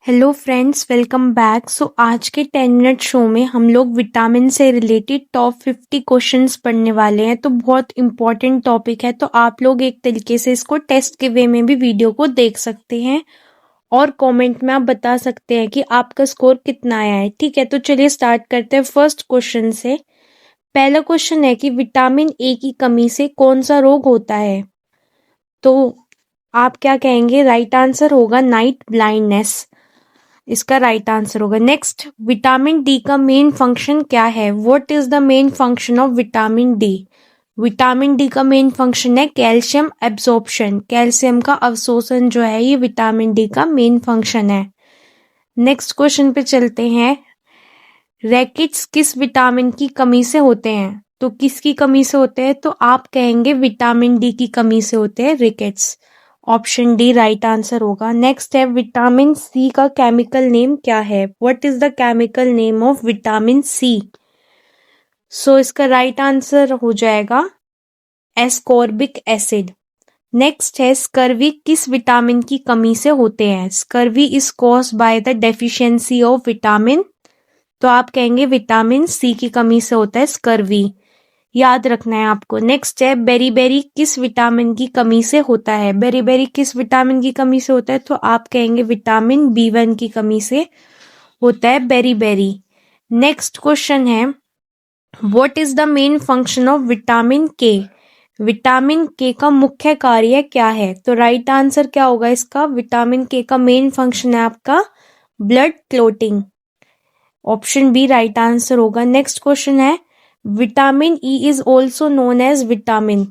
Hello friends, welcome back. आज के 10 minute show में हम लोग विटामिन से रिलेटेड टॉप 50 क्वेश्चंस पढ़ने वाले हैं। तो बहुत इंपॉर्टेंट टॉपिक है, तो आप लोग एक तरीके से इसको टेस्ट के वे में भी वीडियो को देख सकते हैं और कमेंट में आप बता सकते हैं कि आपका स्कोर कितना आया है। ठीक है, तो चलिए स्टार्ट करते हैं फर्स्ट क्वेश्चन से। पहला क्वेश्चन है कि विटामिन ए की कमी से कौन सा रोग होता है। तो आप क्या कहेंगे? राइट आंसर होगा नाइट ब्लाइंडनेस, इसका राइट आंसर होगा। नेक्स्ट, विटामिन डी का मेन फंक्शन क्या है? What is the main function of vitamin D? Vitamin D का मेन फंक्शन है कैल्शियम एब्जॉर्प्शन, कैल्शियम का अवशोषण जो है ये विटामिन डी का मेन फंक्शन है। नेक्स्ट क्वेश्चन पे चलते हैं। रैकेट्स किस विटामिन की कमी से होते हैं? तो किसकी कमी से होते हैं? तो आप कहेंगे विटामिन डी की कमी से होते हैं rickets. Option D right answer होगा। नेक्स्ट है, विटामिन सी का केमिकल नेम क्या है? What is the chemical name of vitamin C? So इसका राइट आंसर हो जाएगा एस्कॉर्बिक एसिड। नेक्स्ट है, स्कर्वी किस विटामिन की कमी से होते हैं? Scurvy is caused by the deficiency of vitamin. तो आप कहेंगे विटामिन सी की कमी से होता है स्कर्वी, याद रखना है आपको। नेक्स्ट है, बेरीबेरी किस विटामिन की कमी से होता है? बेरीबेरी किस विटामिन की कमी से होता है? तो आप कहेंगे विटामिन बी1 की कमी से होता है बेरीबेरी। नेक्स्ट क्वेश्चन है, what is the main function of vitamin के? विटामिन के का मुख्य कार्य क्या है? तो राइट आंसर क्या होगा इसका? विटामिन के का मेन फंक्शन है आपका blood clotting. Option B right answer होगा। नेक्स्ट क्वेश्चन है, vitamin E is also known as vitamin.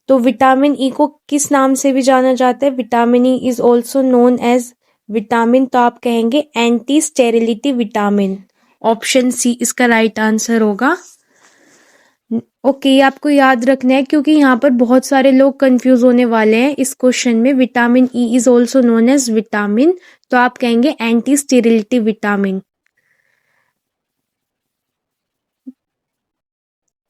तो विटामिन ई को किस नाम से भी जाना जाता है? Vitamin E is also known as vitamin. तो आप कहेंगे anti sterility vitamin. Option C इसका राइट आंसर होगा। ओके, आपको याद रखना है क्योंकि यहाँ पर बहुत सारे लोग कंफ्यूज होने वाले हैं इस क्वेश्चन में। Vitamin E is also known as vitamin, तो आप कहेंगे एंटी स्टेरिलिटी विटामिन,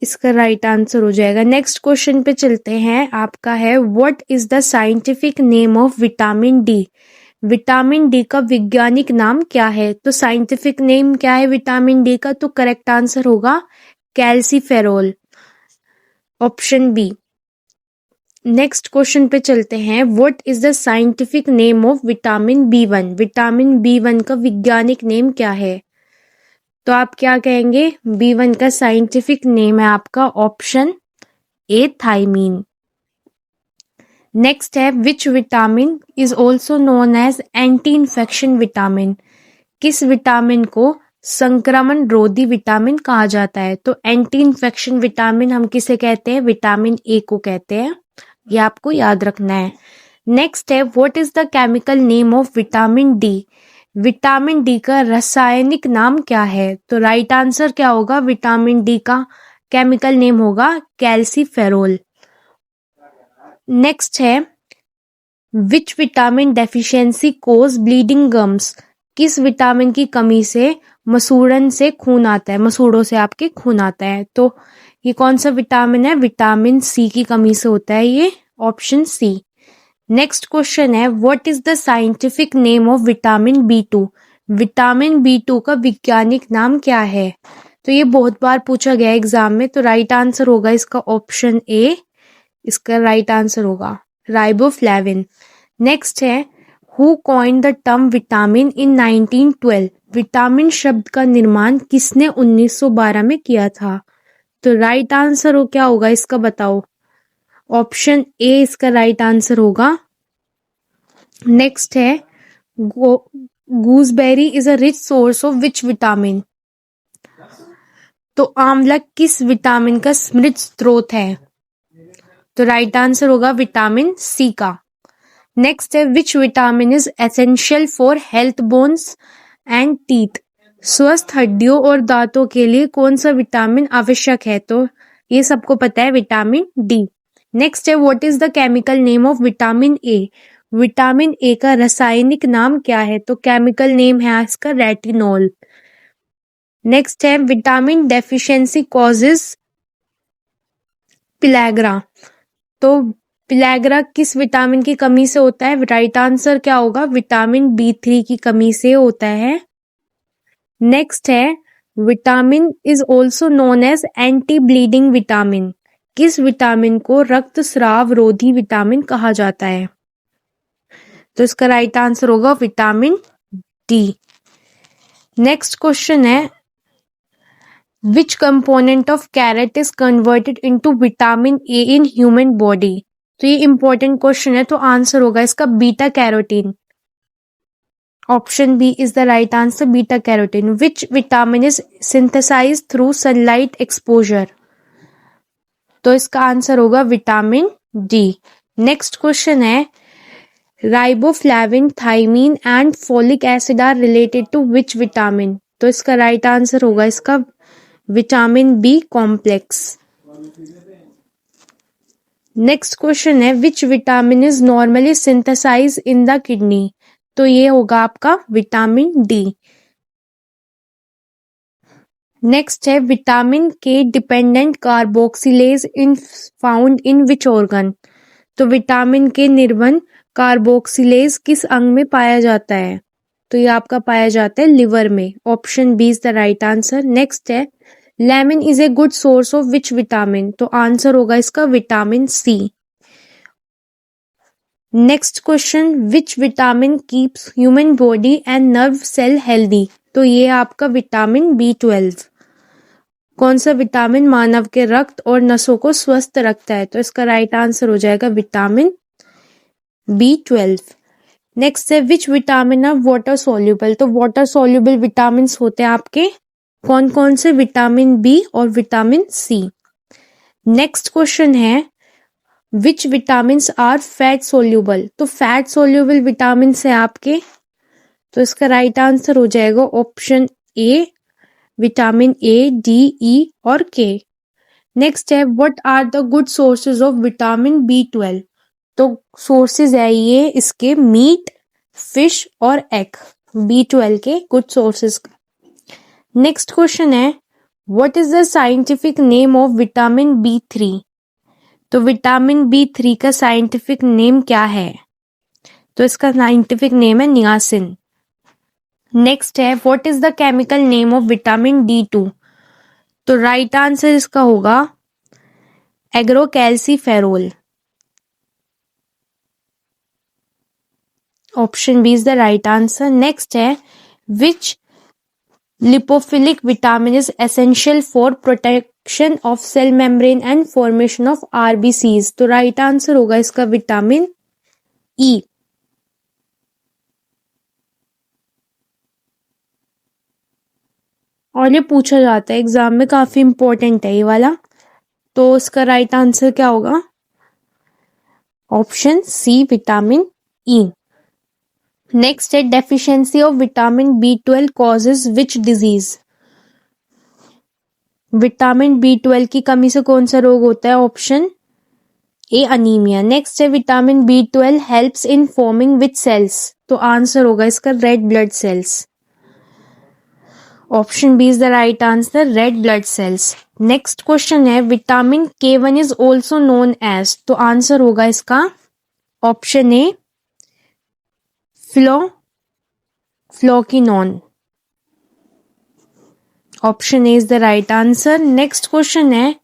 इसका राइट आंसर हो जाएगा। नेक्स्ट क्वेश्चन पे चलते हैं। आपका है, what is the scientific name of vitamin D? Vitamin D का वैज्ञानिक नाम क्या है? तो साइंटिफिक नेम क्या है विटामिन डी का? तो करेक्ट आंसर होगा calciferol, option B. Next question पे चलते हैं। What is the scientific name of vitamin B one? Vitamin B one का वैज्ञानिक नेम क्या है? तो आप क्या कहेंगे? बी1 का साइंटिफिक नेम है आपका ऑप्शन ए थायमीन। नेक्स्ट है, which vitamin is also known as anti infection vitamin? किस विटामिन को संक्रमण रोधी विटामिन कहा जाता है? तो एंटी इन्फेक्शन विटामिन हम किसे कहते हैं? विटामिन ए को कहते हैं, ये आपको याद रखना है। नेक्स्ट है, what is the chemical name of vitamin D? Vitamin D का रासायनिक नाम क्या है? तो राइट आंसर क्या होगा? विटामिन डी का केमिकल नेम होगा कैल्सीफेरोल। नेक्स्ट है, which vitamin deficiency cause bleeding gums? किस विटामिन की कमी से मसूड़न से खून आता है? मसूड़ों से आपके खून आता है। तो ये कौन सा विटामिन है? विटामिन सी की कमी से होता है ये, ऑप्शन सी। नेक्स्ट क्वेश्चन है, what is the scientific name of vitamin B two? Vitamin B two का वैज्ञानिक नाम क्या है? तो ये बहुत बार पूछा गया एग्जाम में, तो राइट आंसर होगा इसका ऑप्शन ए, इसका राइट आंसर होगा राइबोफ्लेविन। नेक्स्ट है, who coined the term vitamin in 1912? Vitamin शब्द का निर्माण किसने 1912 में किया था? तो राइट आंसर हो क्या होगा इसका बताओ? ऑप्शन ए इसका राइट आंसर होगा। नेक्स्ट है, gooseberry is a rich source of which vitamin? तो आंवला किस विटामिन का समृद्ध स्रोत है? तो राइट आंसर होगा विटामिन सी का। नेक्स्ट है, which vitamin is essential for health bones and teeth? स्वस्थ हड्डियों और दांतों के लिए कौन सा विटामिन आवश्यक है? तो ये सबको पता है, विटामिन डी। नेक्स्ट है, what is the chemical name of vitamin A? Vitamin ए का रासायनिक नाम क्या है? तो केमिकल नेम है इसका रेटिनॉल। नेक्स्ट है, विटामिन डेफिशिएंसी कॉजेज पिलैग्रा। तो पिलैग्रा किस विटामिन की कमी से होता है? राइट आंसर क्या होगा? विटामिन B3 की कमी से होता है। नेक्स्ट है, vitamin is also known as anti bleeding vitamin. किस विटामिन को रक्तस्राव रोधी विटामिन कहा जाता है? तो इसका राइट आंसर होगा विटामिन डी। नेक्स्ट क्वेश्चन है, which component of carrot is converted into vitamin A in human body? तो ये इंपॉर्टेंट क्वेश्चन है, तो आंसर होगा इसका beta carotene. Option B is the right answer, beta carotene. Which vitamin is synthesized through sunlight exposure? तो इसका answer होगा vitamin D. Next question है, riboflavin, thiamine and folic acid are related to which vitamin? तो इसका right answer होगा इसका vitamin B complex. Next question है, which vitamin is normally synthesize in the kidney? तो ये होगा आपका विटामिन डी। नेक्स्ट है, vitamin K dependent carboxylase in found in which organ? तो विटामिन के निर्भर कार्बोक्सिलेज किस अंग में पाया जाता है? तो ये आपका पाया जाता है लिवर में। Option B is the right answer. Next है, lemon is a good source of which vitamin? तो आंसर होगा इसका vitamin C. Next question, which vitamin keeps human body and nerve cell healthy? तो ये आपका विटामिन B12। कौन सा vitamin मानव के रक्त और नसों को स्वस्थ रखता है? तो इसका राइट आंसर हो जाएगा विटामिन B12। नेक्स्ट है, which vitamin are water soluble? तो वाटर सोल्यूबल विटामिन होते हैं आपके कौन कौन से? विटामिन बी और विटामिन सी। नेक्स्ट क्वेश्चन है, which vitamin are fat soluble? तो फैट सोल्यूबल विटामिन है आपके, तो इसका राइट आंसर हो जाएगा option A, vitamin A, D, E और के। नेक्स्ट है, what are the good sources of vitamin B12? तो सोर्सेज है ये इसके मीट, फिश और एग, B12 के गुड सोर्सेज का। नेक्स्ट क्वेश्चन है, what is the scientific name of vitamin B3? तो विटामिन B3 का साइंटिफिक नेम क्या है? तो इसका साइंटिफिक नेम है नियासिन। नेक्स्ट है, what is the chemical name of vitamin D2? तो राइट आंसर इसका होगा ergocalciferol. Option B is the right answer. Next है, which lipophilic vitamin is essential for protection of cell membrane and formation of RBCs? तो right answer होगा इसका vitamin E. और ये पूछा जाता है एग्जाम में, काफी इंपॉर्टेंट है ये वाला। तो इसका राइट आंसर क्या होगा? Option C, vitamin E. Next है, deficiency of vitamin B12 causes which disease? Vitamin B12 की कमी से कौन सा रोग होता है? Option A, anaemia. नेक्स्ट है, vitamin B12 helps in forming which cells? तो आंसर होगा इसका red blood cells. Option B is the right answer, red blood cells. Next question है, vitamin K1 is also known as? तो answer होगा इसका option A, फ्लोकिनोन। Option A is the right answer. Next question है,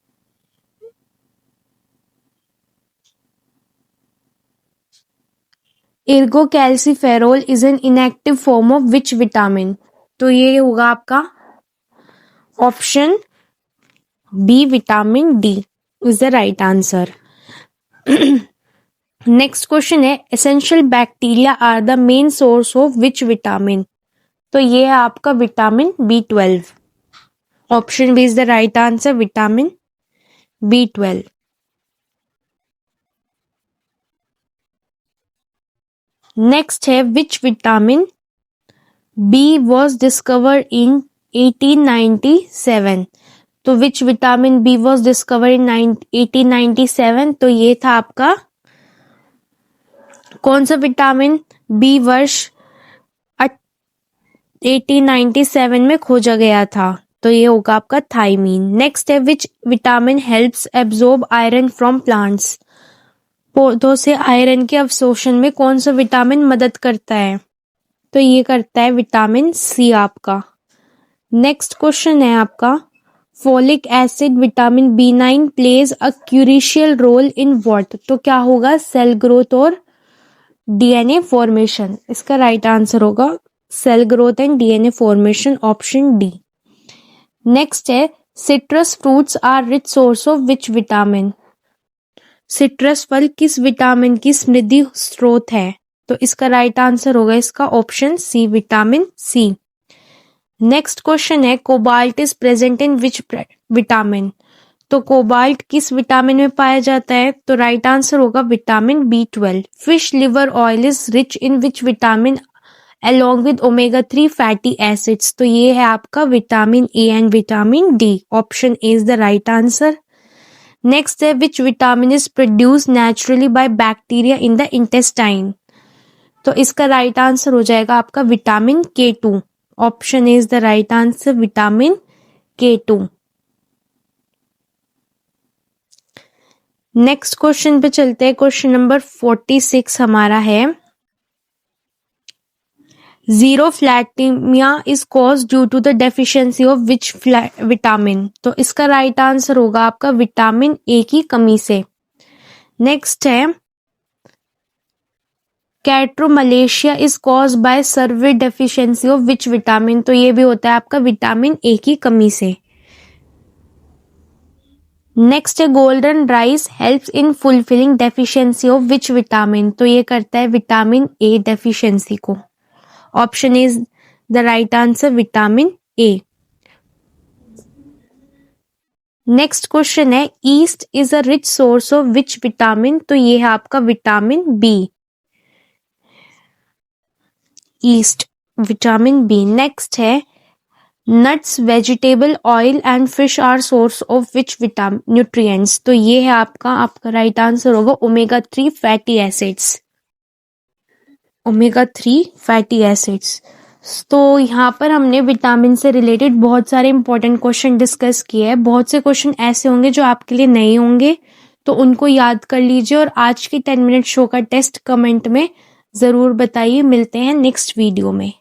ergocalciferol is an inactive form of which vitamin? तो ये होगा आपका option B, vitamin D is the right answer. Next question है, essential bacteria are the main source of which vitamin? तो ये है आपका vitamin B12। Option B is the right answer, vitamin B12। Next है, which vitamin B was discovered in 1897? तो which vitamin B was discovered in 1897? तो ये था आपका कौन सा विटामिन बी वर्ष 1897 में खोजा गया था? तो ये होगा आपका थाइमीन। नेक्स्ट है, which vitamin helps absorb iron from plants? पौधों से आयरन के अवशोषण में कौन सा विटामिन मदद करता है? तो ये करता है विटामिन सी आपका। नेक्स्ट क्वेश्चन है आपका, folic acid vitamin B9 plays a crucial role in what? तो क्या होगा? सेल ग्रोथ और DNA फॉर्मेशन। इसका राइट आंसर होगा cell growth and DNA formation, option D. Next है, citrus fruits are rich source of which vitamin? Citrus फल किस vitamin की समृद्धि स्रोत है? तो इसका राइट आंसर होगा इसका option C, vitamin C. Next question है, cobalt is present in which vitamin? तो कोबाल्ट किस विटामिन में पाया जाता है? तो राइट आंसर होगा vitamin B12। Fish liver oil is rich in which vitamin along with omega-3 fatty acids? तो ये है आपका vitamin A and vitamin D, option A is the right answer. Next है, which vitamin is produce naturally by bacteria in the intestine? तो इसका right answer हो जाएगा आपका vitamin K2, option A is the right answer, vitamin K2। Next question पे चलते हैं। Question number 46 हमारा है, xerophthalmia is cause due to the deficiency of which vitamin? तो इसका राइट आंसर होगा आपका विटामिन ए की कमी से। नेक्स्ट है, keratomalacia is cause by severe deficiency of which vitamin? तो ये भी होता है आपका विटामिन ए की कमी से। नेक्स्ट है, golden rice helps in fulfilling deficiency of which vitamin? तो ये करता है विटामिन ए डेफिशिएंसी को, option is the right answer, vitamin A. Next question है, yeast is a rich source of which vitamin? तो ये है आपका vitamin B, yeast, vitamin B. Next है, nuts, vegetable oil and fish are source of which vitamin nutrients? तो ये है आपका राइट आंसर होगा omega-3 fatty acids, omega-3 fatty acids. तो यहाँ पर हमने विटामिन से रिलेटेड बहुत सारे इंपॉर्टेंट क्वेश्चन डिस्कस किए हैं। बहुत से क्वेश्चन ऐसे होंगे जो आपके लिए नए होंगे, तो उनको याद कर लीजिए और आज की 10 मिनट शो का टेस्ट कमेंट में ज़रूर बताइए। मिलते हैं नेक्स्ट वीडियो में।